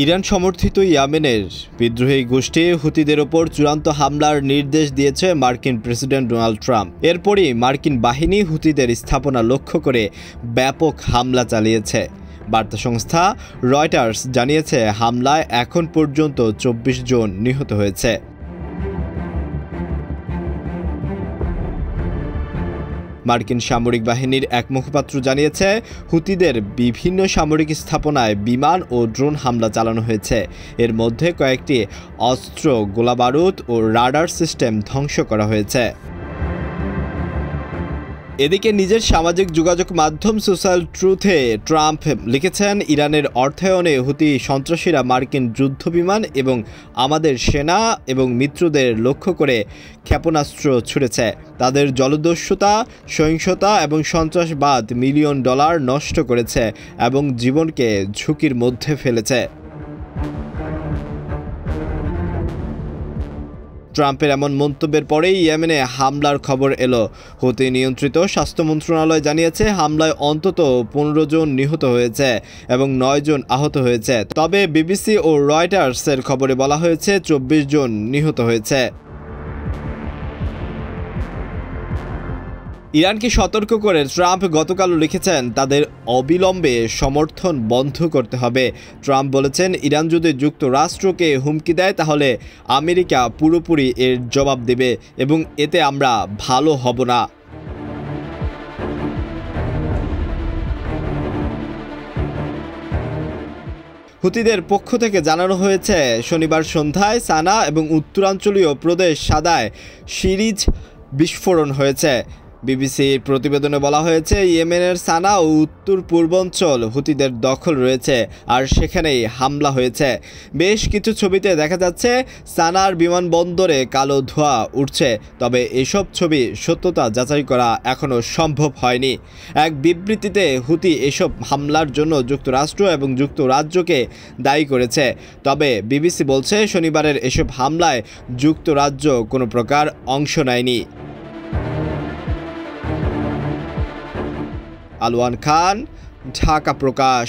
Iran সমর্থিত ইয়েমেনের বিদ্রোহী গোষ্ঠী হুতিদের ওপর চূড়ান্ত হামলার নির্দেশ দিয়েছে মার্কিন প্রেসিডেন্ট ডোনাল্ড ট্রাম্প। এরপরই মার্কিন বাহিনী হুতিদের স্থাপনা লক্ষ্য করে ব্যাপক হামলা চালিয়েছে। বার্তা সংস্থা রয়টার্স জানিয়েছে, হামলায় এখন পর্যন্ত ২৪ জন নিহত হয়েছে। মার্কিন সামরিক বাহিনীর এক মুখপাত্র জানিয়েছে, হুতিদের বিভিন্ন সামরিক স্থাপনায় বিমান ও ড্রোন হামলা চালানো হয়েছে। এর মধ্যে কয়েকটি অস্ত্র, গোলাবারুদ ও রাডার সিস্টেম ধ্বংস করা হয়েছে। এদিকে নিজের সামাজিক যোগাযোগ মাধ্যম সোশ্যাল ট্রুথে ট্রাম্প লিখেছেন, ইরানের অর্থায়নে হুতি সন্ত্রাসীরা মার্কিন যুদ্ধবিমান এবং আমাদের সেনা এবং মিত্রদের লক্ষ্য করে ক্ষেপণাস্ত্র ছুড়েছে। তাদের জলদস্যুতা, সহিংসতা এবং সন্ত্রাসবাদ মিলিয়ন ডলার নষ্ট করেছে এবং জীবনকে ঝুঁকির মধ্যে ফেলেছে। ট্রাম্পের এমন মন্তব্যের পরেই ইয়েমেনে হামলার খবর এলো। হুতি নিয়ন্ত্রিত স্বাস্থ্য মন্ত্রণালয় জানিয়েছে, হামলায় অন্তত ১৫ জন নিহত হয়েছে এবং ৯ জন আহত হয়েছে। তবে বিবিসি ও রয়টার্সের খবরে বলা হয়েছে ২৪ জন নিহত হয়েছে। ইরানকে সতর্ক করে ট্রাম্প গতকালও লিখেছেন, তাদের অবিলম্বে সমর্থন বন্ধ করতে হবে। ট্রাম্প বলেছেন, ইরান যদি যুক্তরাষ্ট্রকে হুমকি দেয় তাহলে আমেরিকা পুরোপুরি এর জবাব দেবে এবং এতে আমরা ভালো হব না। হুতিদের পক্ষ থেকে জানানো হয়েছে, শনিবার সন্ধ্যায় সানা এবং উত্তরাঞ্চলীয় প্রদেশ সাদায় সিরিজ বিস্ফোরণ হয়েছে। বিবিসির প্রতিবেদনে বলা হয়েছে, ইয়েমেনের সানা ও উত্তর পূর্বাঞ্চল হুতিদের দখল রয়েছে আর সেখানেই হামলা হয়েছে। বেশ কিছু ছবিতে দেখা যাচ্ছে সানার বিমানবন্দরে কালো ধোঁয়া উঠছে, তবে এসব ছবি সত্যতা যাচাই করা এখনও সম্ভব হয়নি। এক বিবৃতিতে হুতি এসব হামলার জন্য যুক্তরাষ্ট্র এবং যুক্তরাজ্যকে দায়ী করেছে। তবে বিবিসি বলছে, শনিবারের এসব হামলায় যুক্তরাজ্য কোনো প্রকার অংশ নেয়নি। আলওয়ান খান, ঢাকা প্রকাশ।